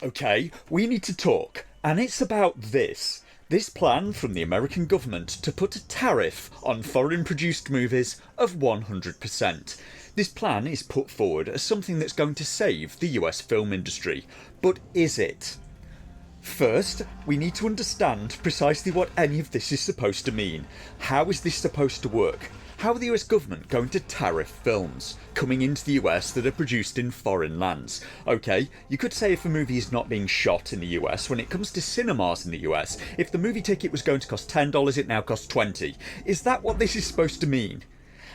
Okay, we need to talk, and it's about this. This plan from the American government to put a tariff on foreign produced movies of 100%. This plan is put forward as something that's going to save the US film industry. But is it? First, we need to understand precisely what any of this is supposed to mean. How is this supposed to work? How are the US government going to tariff films coming into the US that are produced in foreign lands? Okay, you could say if a movie is not being shot in the US, when it comes to cinemas in the US, if the movie ticket was going to cost $10, it now costs $20. Is that what this is supposed to mean?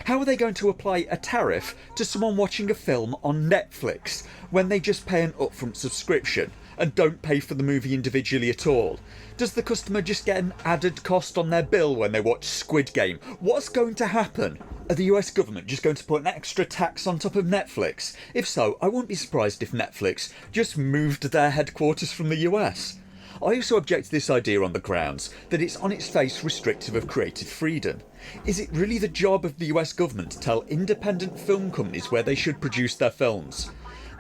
How are they going to apply a tariff to someone watching a film on Netflix when they just pay an upfront subscription and don't pay for the movie individually at all? Does the customer just get an added cost on their bill when they watch Squid Game? What's going to happen? Are the US government just going to put an extra tax on top of Netflix? If so, I wouldn't be surprised if Netflix just moved their headquarters from the US. I also object to this idea on the grounds that it's on its face restrictive of creative freedom. Is it really the job of the US government to tell independent film companies where they should produce their films?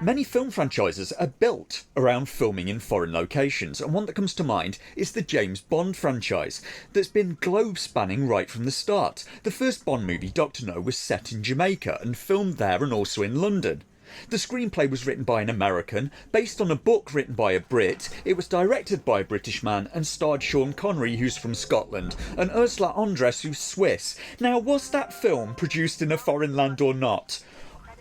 Many film franchises are built around filming in foreign locations, and one that comes to mind is the James Bond franchise that's been globe-spanning right from the start. The first Bond movie, Dr. No, was set in Jamaica and filmed there and also in London. The screenplay was written by an American, based on a book written by a Brit. It was directed by a British man and starred Sean Connery, who's from Scotland, and Ursula Andress, who's Swiss. Now, was that film produced in a foreign land or not?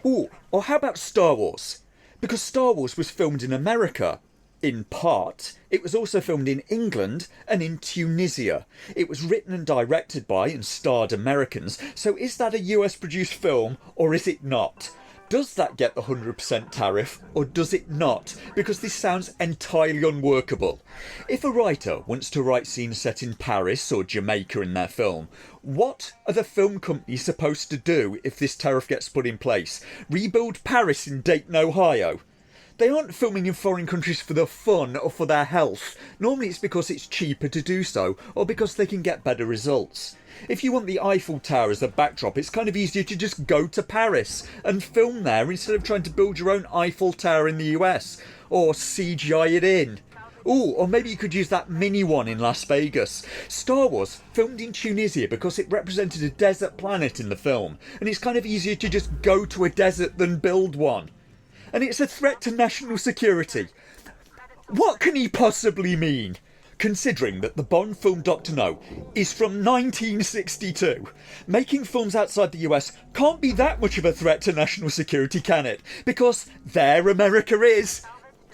Ooh, or how about Star Wars? Because Star Wars was filmed in America. In part. It was also filmed in England and in Tunisia. It was written and directed by and starred Americans. So is that a US produced film or is it not? Does that get the 100% tariff or does it not? Because this sounds entirely unworkable. If a writer wants to write scenes set in Paris or Jamaica in their film, what are the film companies supposed to do if this tariff gets put in place? Rebuild Paris in Dayton, Ohio? They aren't filming in foreign countries for the fun or for their health. Normally it's because it's cheaper to do so, or because they can get better results. If you want the Eiffel Tower as a backdrop, it's kind of easier to just go to Paris and film there instead of trying to build your own Eiffel Tower in the US, or CGI it in. Ooh, or maybe you could use that mini one in Las Vegas. Star Wars filmed in Tunisia because it represented a desert planet in the film, and it's kind of easier to just go to a desert than build one. And it's a threat to national security. What can he possibly mean? Considering that the Bond film Dr. No is from 1962. Making films outside the US can't be that much of a threat to national security, can it? Because there America is.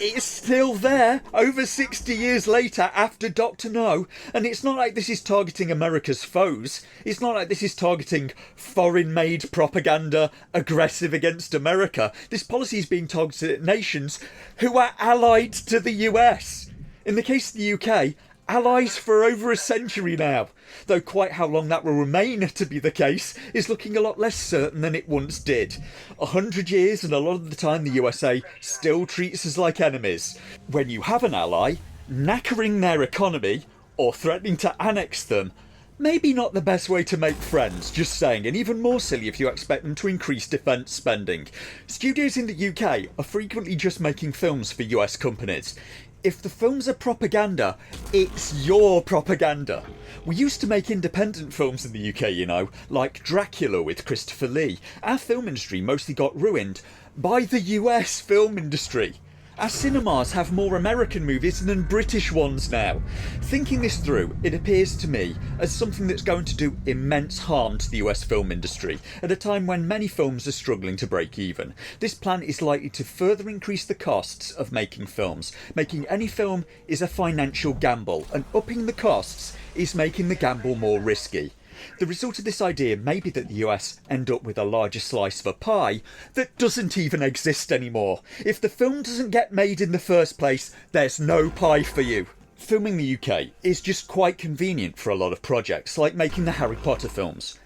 It's still there, over 60 years later after Dr. No, and it's not like this is targeting America's foes. It's not like this is targeting foreign-made propaganda aggressive against America. This policy is being targeted at nations who are allied to the US. In the case of the UK, allies for over a century now, though quite how long that will remain to be the case is looking a lot less certain than it once did. 100 years and a lot of the time the USA still treats us like enemies. When you have an ally, knackering their economy or threatening to annex them, maybe not the best way to make friends, just saying, and even more silly if you expect them to increase defence spending. Studios in the UK are frequently just making films for US companies. If the films are propaganda, it's your propaganda. We used to make independent films in the UK, you know, like Dracula with Christopher Lee. Our film industry mostly got ruined by the US film industry. Our cinemas have more American movies than British ones now. Thinking this through, it appears to me as something that's going to do immense harm to the US film industry at a time when many films are struggling to break even. This plan is likely to further increase the costs of making films. Making any film is a financial gamble, and upping the costs is making the gamble more risky. The result of this idea may be that the US end up with a larger slice of a pie that doesn't even exist anymore. If the film doesn't get made in the first place, there's no pie for you. Filming the UK is just quite convenient for a lot of projects, like making the Harry Potter films.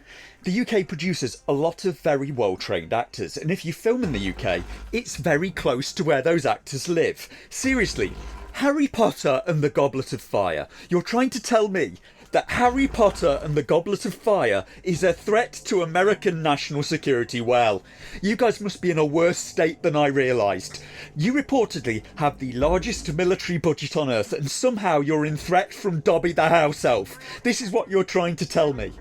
The UK produces a lot of very well-trained actors, and if you film in the UK, it's very close to where those actors live. Seriously, Harry Potter and the Goblet of Fire, you're trying to tell me that Harry Potter and the Goblet of Fire is a threat to American national security. Well, you guys must be in a worse state than I realised. You reportedly have the largest military budget on Earth, and somehow you're in threat from Dobby the house elf. This is what you're trying to tell me.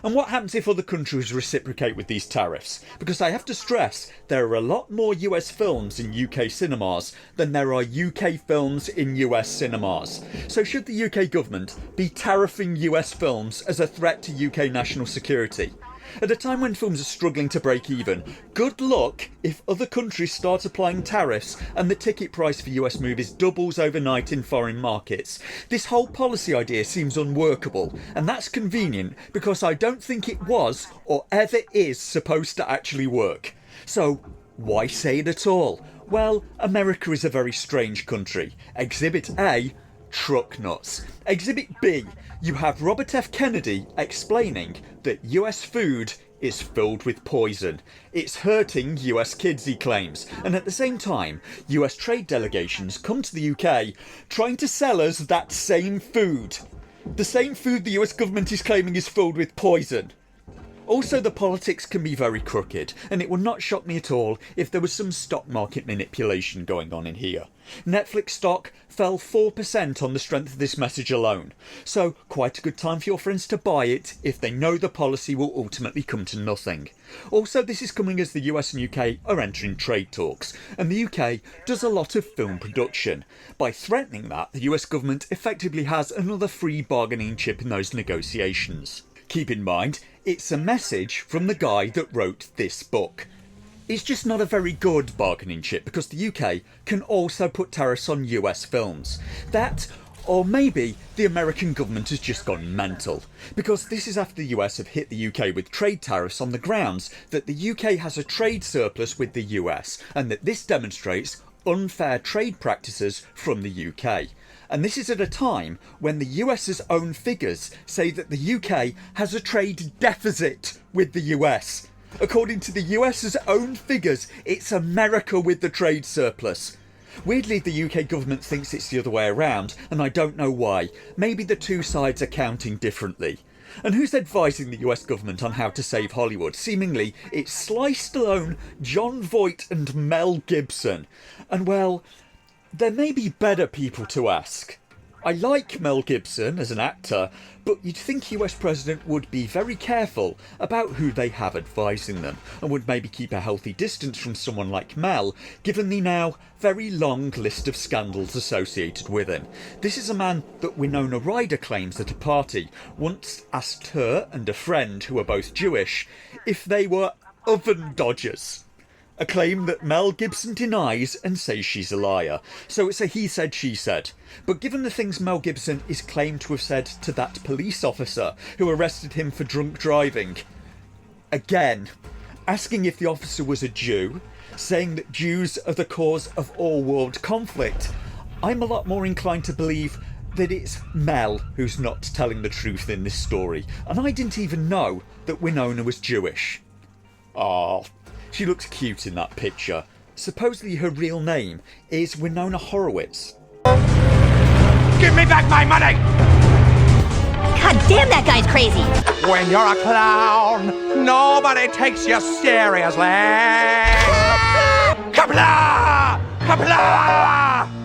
And what happens if other countries reciprocate with these tariffs? Because I have to stress, there are a lot more US films in UK cinemas than there are UK films in US cinemas. So should the UK government be tariffing US films as a threat to UK national security? At a time when films are struggling to break even, good luck if other countries start applying tariffs and the ticket price for US movies doubles overnight in foreign markets. This whole policy idea seems unworkable, and that's convenient because I don't think it was or ever is supposed to actually work. So why say it at all? Well, America is a very strange country. Exhibit A, truck nuts. Exhibit B, you have Robert F. Kennedy explaining that US food is filled with poison. It's hurting US kids, he claims. And at the same time, US trade delegations come to the UK trying to sell us that same food. The same food the US government is claiming is filled with poison. Also, the politics can be very crooked, and it would not shock me at all if there was some stock market manipulation going on in here. Netflix stock fell 4% on the strength of this message alone, so quite a good time for your friends to buy it if they know the policy will ultimately come to nothing. Also, this is coming as the US and UK are entering trade talks, and the UK does a lot of film production. By threatening that, the US government effectively has another free bargaining chip in those negotiations. Keep in mind, it's a message from the guy that wrote this book. It's just not a very good bargaining chip because the UK can also put tariffs on US films. That, or maybe the American government has just gone mental. Because this is after the US have hit the UK with trade tariffs on the grounds that the UK has a trade surplus with the US and that this demonstrates unfair trade practices from the UK. And this is at a time when the US's own figures say that the UK has a trade deficit with the US. According to the US's own figures, it's America with the trade surplus. Weirdly, the UK government thinks it's the other way around, and I don't know why. Maybe the two sides are counting differently. And who's advising the US government on how to save Hollywood? Seemingly, it's Sly Stallone, Jon Voight and Mel Gibson. And well, there may be better people to ask. I like Mel Gibson as an actor, but you'd think US President would be very careful about who they have advising them, and would maybe keep a healthy distance from someone like Mel, given the now very long list of scandals associated with him. This is a man that Winona Ryder claims at a party once asked her and a friend, who are both Jewish, if they were oven dodgers. A claim that Mel Gibson denies and says she's a liar. So it's a he said, she said. But given the things Mel Gibson is claimed to have said to that police officer who arrested him for drunk driving, again, asking if the officer was a Jew, saying that Jews are the cause of all world conflict, I'm a lot more inclined to believe that it's Mel who's not telling the truth in this story. And I didn't even know that Winona was Jewish. Oh, she looks cute in that picture. Supposedly her real name is Winona Horowitz. Give me back my money! God damn, that guy's crazy! When you're a clown, nobody takes you seriously! Kapla! Kapla!